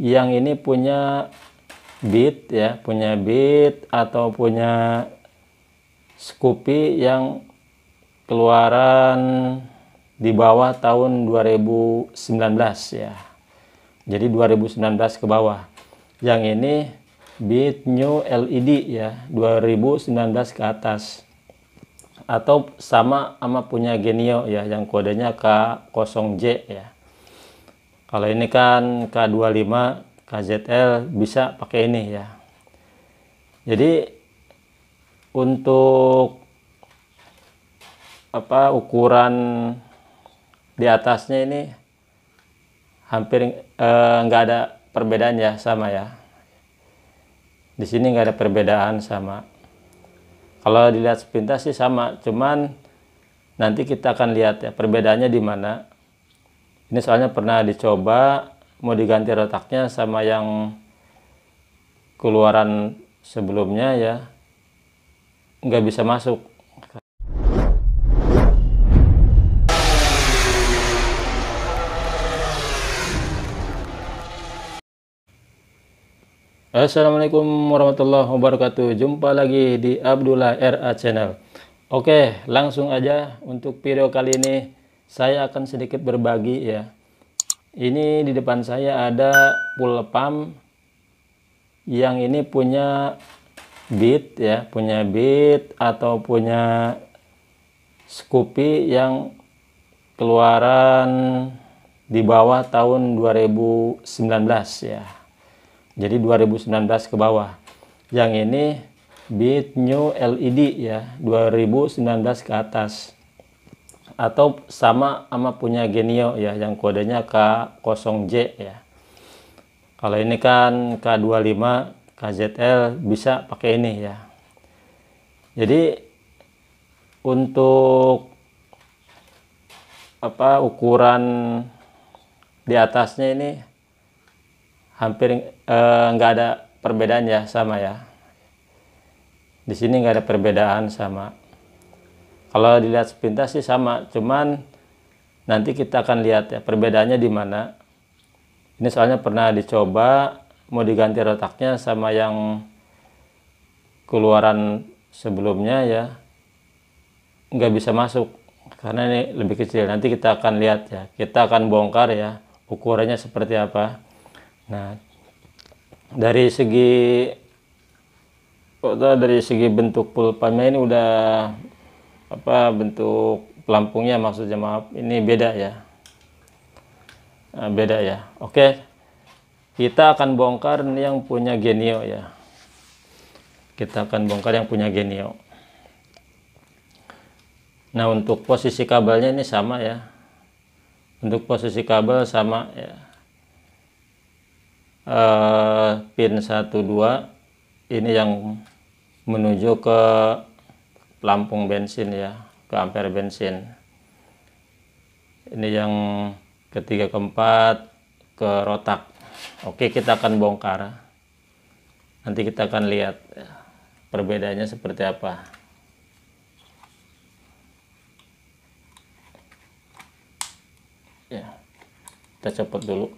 yang ini punya bit ya, punya bit atau punya Scoopy yang keluaran di bawah tahun 2019 ya. Jadi 2019 ke bawah. Yang ini Beat New LED ya, 2019 ke atas. Atau sama punya Genio ya, yang kodenya K0J ya. Kalau ini kan K25 KZL bisa pakai ini ya. Jadi untuk ukuran di atasnya ini hampir nggak ada perbedaan ya, sama ya. Di sini nggak ada perbedaan, sama. Kalau dilihat sepintas sih sama, cuman nanti kita akan lihat ya perbedaannya di mana. Ini soalnya pernah dicoba mau diganti retaknya sama yang keluaran sebelumnya ya, nggak bisa masuk. Assalamualaikum warahmatullahi wabarakatuh. Jumpa lagi di Abdullah RA Channel. Oke, langsung aja untuk video kali ini saya akan sedikit berbagi ya. Ini di depan saya ada pool pump yang ini punya bit ya, punya bit atau punya Scoopy yang keluaran di bawah tahun 2019 ya. Jadi 2019 ke bawah. Yang ini Beat New LED ya, 2019 ke atas. Atau sama punya Genio ya, yang kodenya K0J ya. Kalau ini kan K25 KZL bisa pakai ini ya. Jadi untuk ukuran di atasnya ini hampir nggak ada perbedaan ya, sama ya. Di sini nggak ada perbedaan, sama. Kalau dilihat sepintas sih sama, cuman nanti kita akan lihat ya perbedaannya di mana. Ini soalnya pernah dicoba mau diganti retaknya sama yang keluaran sebelumnya ya, nggak bisa masuk karena ini lebih kecil. Nanti kita akan lihat ya, kita akan bongkar ya ukurannya seperti apa. Nah, dari segi bentuk pulpanya ini udah bentuk pelampungnya, maksudnya maaf, ini beda ya. Beda ya. Oke, kita akan bongkar yang punya Genio ya. Kita akan bongkar yang punya Genio. Nah, untuk posisi kabelnya ini sama ya. Untuk posisi kabel sama ya. Pin 1 2 ini yang menuju ke pelampung bensin ya, ke ampere bensin. Ini yang ketiga keempat ke rotak. Oke, kita akan bongkar. Nanti kita akan lihat ya, perbedaannya seperti apa. Ya, kita copot dulu.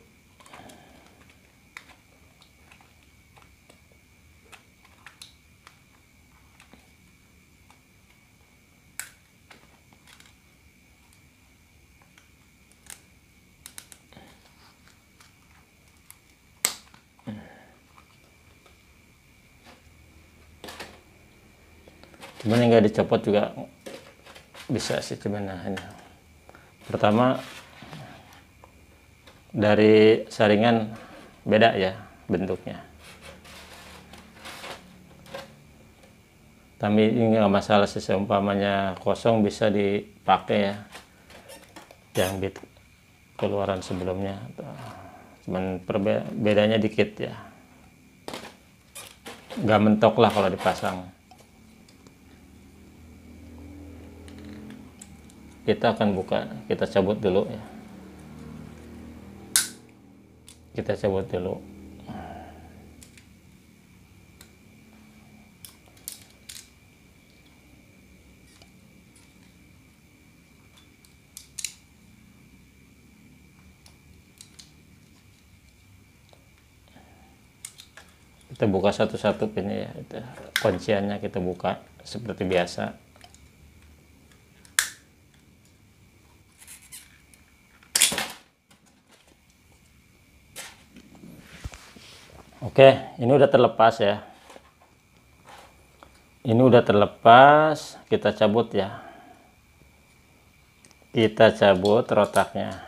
Cuman yang nggak dicopot juga bisa sih, cuman nah ini. Pertama dari saringan beda ya bentuknya. Tapi ini nggak masalah sih, seumpamanya kosong bisa dipakai ya, yang bit keluaran sebelumnya. Cuman bedanya dikit ya, nggak mentok lah kalau dipasang. Kita akan buka, kita cabut dulu ya, kita cabut dulu. Kita buka satu-satu ini ya, kunciannya kita buka seperti biasa. Oke, ini udah terlepas ya. Ini udah terlepas, kita cabut ya. Kita cabut rotaknya.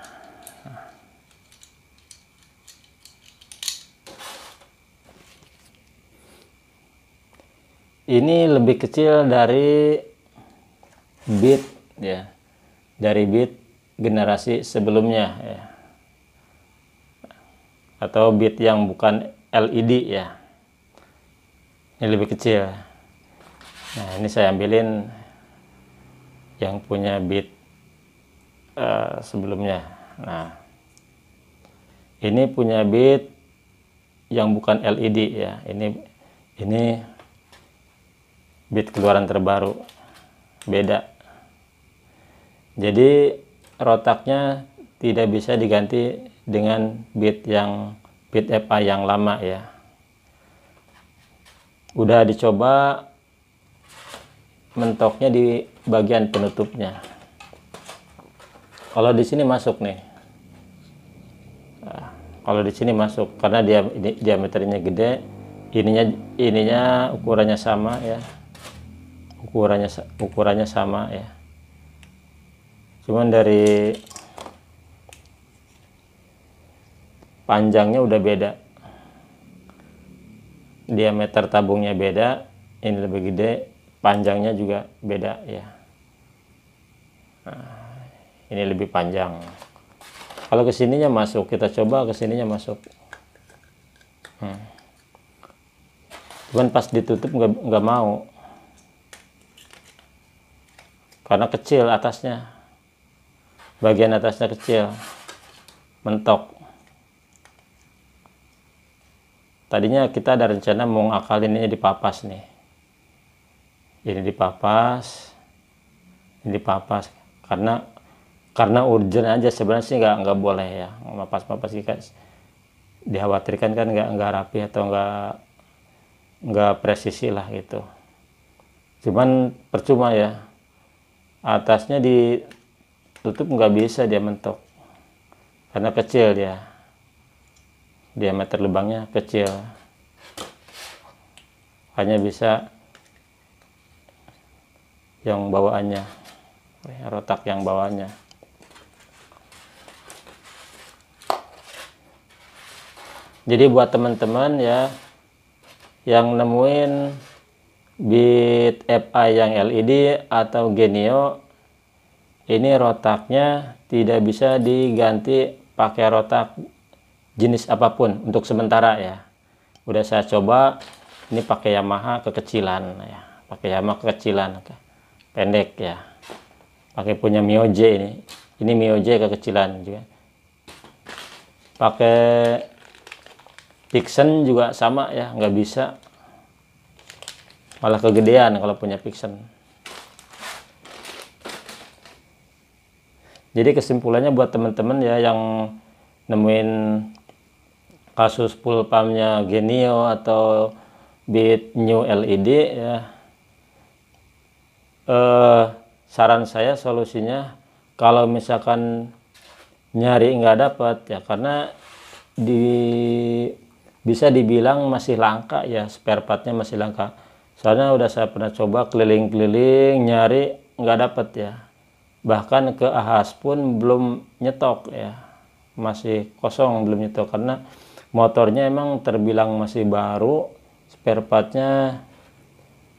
Ini lebih kecil dari bit ya, dari bit generasi sebelumnya ya, atau bit yang bukan LED ya. Ini lebih kecil. Nah, ini saya ambilin yang punya bit sebelumnya. Nah, ini punya bit yang bukan LED ya. Ini bit keluaran terbaru, beda. Jadi rotaknya tidak bisa diganti dengan bit FA yang lama ya. Udah dicoba mentoknya di bagian penutupnya. Kalau di sini masuk nih. Nah, kalau di sini masuk karena dia diameternya gede, ininya ukurannya sama ya. Ukurannya sama ya. Cuman dari panjangnya udah beda. Diameter tabungnya beda, ini lebih gede, panjangnya juga beda ya. Nah, ini lebih panjang. Kalau kesininya masuk, kita coba kesininya masuk. Cuman pas ditutup nggak mau. Karena kecil atasnya, bagian atasnya kecil, mentok. Tadinya kita ada rencana mau ngakalin ini dipapas nih, ini dipapas, karena urgent aja sebenarnya sih nggak boleh ya mapas kan, dikhawatirkan kan nggak rapi atau nggak presisi lah gitu. Cuman percuma ya. Atasnya ditutup nggak bisa, dia mentok karena kecil dia, diameter lubangnya kecil, hanya bisa yang bawaannya, rotak yang bawaannya. Jadi buat teman-teman ya yang nemuin bit FA yang LED atau Genio, ini rotaknya tidak bisa diganti pakai rotak jenis apapun untuk sementara ya. Udah saya coba, ini pakai Yamaha kekecilan ya, pakai Yamaha kekecilan, pendek ya, pakai punya Mioje ini Mioje kekecilan juga, pakai Pixen juga sama ya, nggak bisa, malah kegedean kalau punya Pixen. Jadi kesimpulannya buat teman-teman ya yang nemuin kasus full pumpnya Genio atau bit new LED ya, saran saya solusinya kalau misalkan nyari nggak dapat ya, karena bisa dibilang masih langka ya, spare partnya masih langka. Soalnya udah saya pernah coba keliling-keliling nyari nggak dapat ya, bahkan ke Ahas pun belum nyetok ya, masih kosong, belum nyetok karena motornya emang terbilang masih baru, spare partnya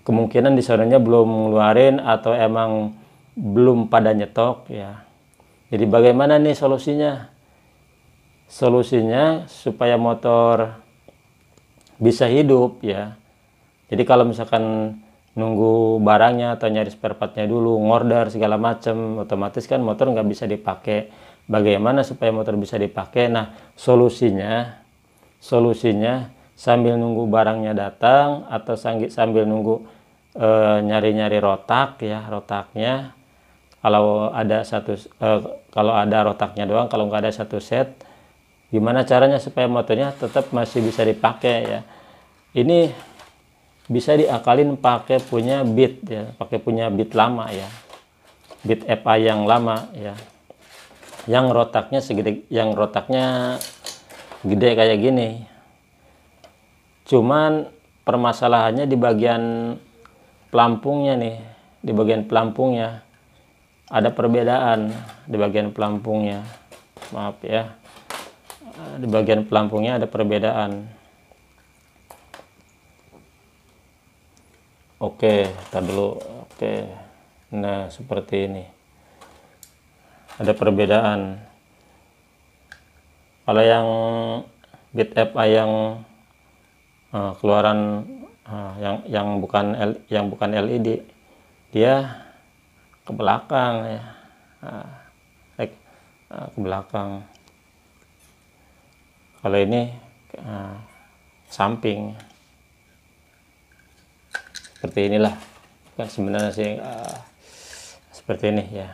kemungkinan di sananya belum ngeluarin atau emang belum pada nyetok ya. Jadi bagaimana nih solusinya? Solusinya supaya motor bisa hidup ya. Jadi kalau misalkan nunggu barangnya atau nyari spare partnya dulu, ngorder segala macam, otomatis kan motor nggak bisa dipakai. Bagaimana supaya motor bisa dipakai? Nah, solusinya sambil nunggu barangnya datang atau sambil nunggu nyari-nyari rotak ya, rotaknya. Kalau ada rotaknya doang, kalau nggak ada satu set, gimana caranya supaya motornya tetap masih bisa dipakai ya? Ini bisa diakalin pakai punya bit ya, pakai punya bit lama ya, bit FI yang lama ya, yang rotaknya segede, yang rotaknya gede kayak gini. Cuman permasalahannya di bagian pelampungnya nih, di bagian pelampungnya ada perbedaan. Di bagian pelampungnya, maaf ya, di bagian pelampungnya ada perbedaan. Oke, tar dulu. Oke, nah seperti ini ada perbedaan. Kalau yang bit FI yang keluaran yang bukan LED, dia ke belakang ya, ke belakang. Kalau ini samping, seperti inilah kan sebenarnya sih, seperti ini ya.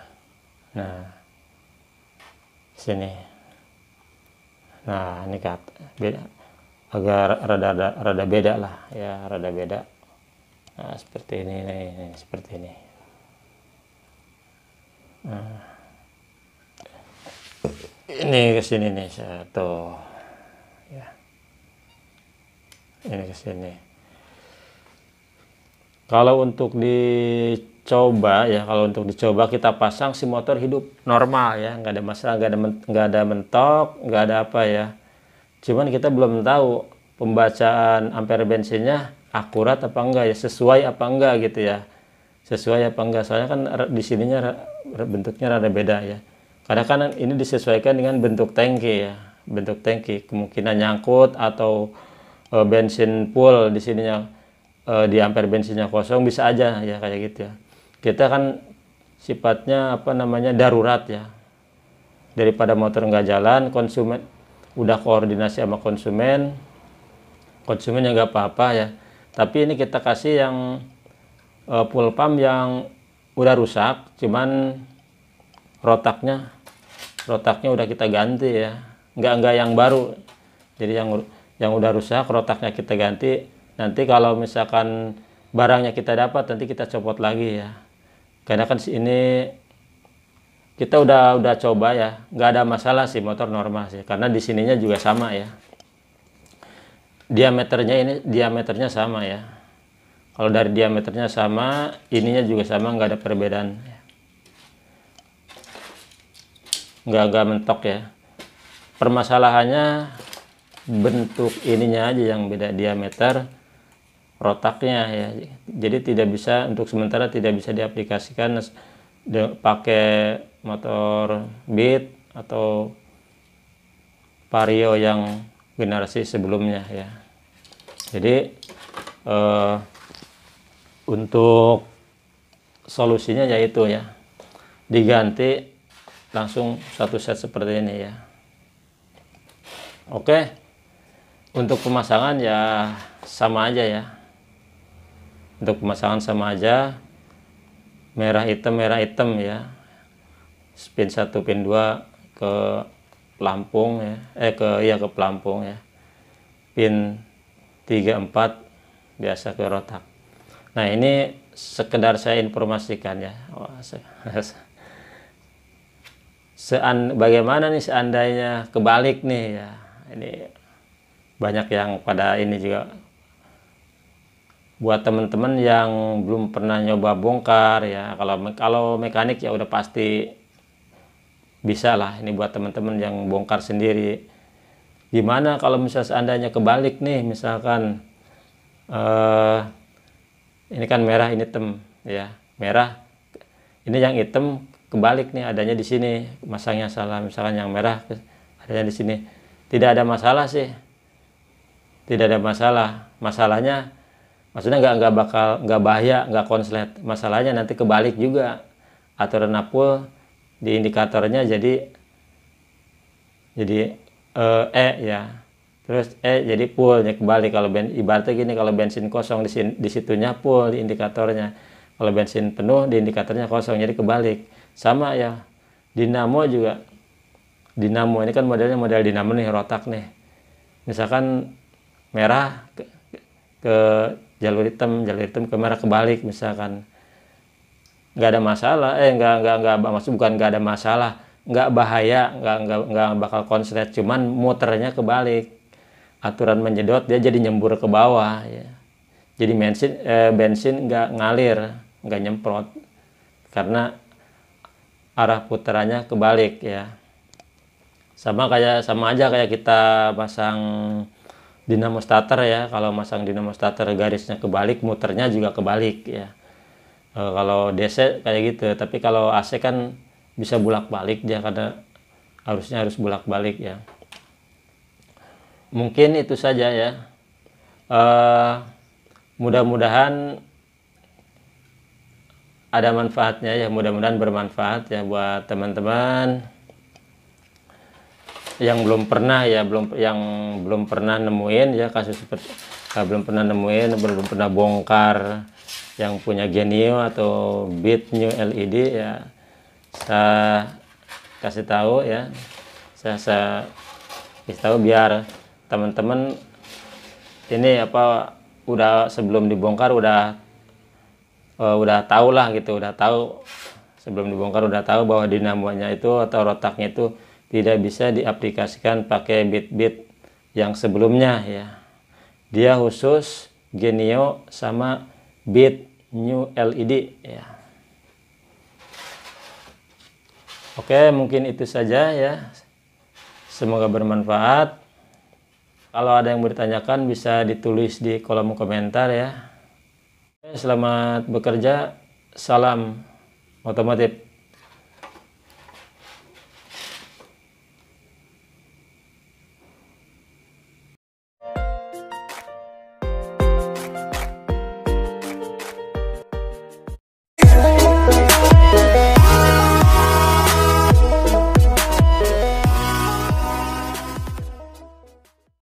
Nah sini, nah ini beda, agak rada beda lah ya, rada beda. Nah seperti ini nih, seperti ini. Nah, ini kesini nih satu ya, ini kesini. Kalau untuk dicoba ya, kalau untuk dicoba kita pasang, si motor hidup normal ya, nggak ada masalah, nggak ada mentok, nggak ada apa ya. Cuman kita belum tahu pembacaan ampere bensinnya akurat apa enggak ya, sesuai apa enggak gitu ya, sesuai apa enggak. Soalnya kan di sininya bentuknya rada beda ya, karena kan ini disesuaikan dengan bentuk tangki ya, bentuk tangki kemungkinan nyangkut, atau bensin full di sininya, di ampere bensinnya kosong, bisa aja ya kayak gitu ya. Kita kan sifatnya apa namanya, darurat ya, daripada motor nggak jalan, konsumen udah koordinasi sama konsumennya nggak apa-apa ya, tapi ini kita kasih yang full pump yang udah rusak, cuman rotaknya udah kita ganti ya, nggak yang baru. Jadi yang udah rusak rotaknya kita ganti. Nanti kalau misalkan barangnya kita dapat, nanti kita copot lagi ya, karena kan ini kita udah coba ya, nggak ada masalah sih, motor normal sih, karena di sininya juga sama ya, diameternya sama ya. Kalau dari diameternya sama, ininya juga sama, nggak ada perbedaan, nggak mentok ya. Permasalahannya bentuk ininya aja yang beda, diameter rotaknya ya. Jadi tidak bisa, untuk sementara tidak bisa diaplikasikan pakai motor Beat atau Vario yang generasi sebelumnya ya. Jadi untuk solusinya yaitu ya, diganti langsung satu set seperti ini ya. Oke, untuk pemasangan ya sama aja ya, untuk pemasangan sama aja, merah hitam ya, pin 1 pin 2 ke pelampung ya, ke pelampung ya, pin 3 4 biasa ke rotak. Nah ini sekedar saya informasikan ya. Bagaimana nih seandainya kebalik nih ya, ini banyak yang pada ini juga, buat teman-teman yang belum pernah nyoba bongkar ya, kalau mekanik ya udah pasti bisa lah. Ini buat teman-teman yang bongkar sendiri, gimana kalau misalnya seandainya kebalik nih, misalkan ini kan merah, ini hitam ya, merah ini yang hitam kebalik nih, adanya di sini, masangnya salah, misalkan yang merah adanya di sini, tidak ada masalah sih, tidak ada masalah. Masalahnya maksudnya nggak bahaya, nggak konslet. Masalahnya nanti kebalik juga, atau renapul di indikatornya jadi ya, terus jadi full ya, kebalik. Kalau ibaratnya gini, kalau bensin kosong di situnya full di indikatornya, kalau bensin penuh di indikatornya kosong, jadi kebalik. Sama ya, dinamo juga, dinamo ini kan model dinamo nih, rotak nih, misalkan merah ke jalur hitam ke merah kebalik misalkan, nggak ada masalah, nggak maksud bukan nggak ada masalah, nggak bahaya, nggak bakal konslet, cuman muternya kebalik, aturan menjedot dia jadi nyembur ke bawah ya, jadi bensin nggak ngalir, nggak nyemprot karena arah putarannya kebalik ya. Sama aja kayak kita pasang dinamo starter ya, kalau masang dinamo starter garisnya kebalik, muternya juga kebalik ya. Kalau DC kayak gitu, tapi kalau AC kan bisa bolak-balik dia, karena harus bolak-balik ya. Mungkin itu saja ya. Mudah-mudahan ada manfaatnya ya, mudah-mudahan bermanfaat ya buat teman-teman yang belum pernah nemuin ya kasus seperti belum pernah bongkar yang punya Genio atau Beat New LED ya. Saya kasih tahu ya, saya kasih tahu biar teman-teman ini udah sebelum dibongkar udah tahu lah gitu, sebelum dibongkar udah tahu bahwa dinamonya itu atau rotaknya itu tidak bisa diaplikasikan pakai Beat yang sebelumnya ya. Dia khusus Genio sama Beat New LED ya. Oke, mungkin itu saja ya. Semoga bermanfaat. Kalau ada yang bertanyakan bisa ditulis di kolom komentar ya. Selamat bekerja. Salam otomotif.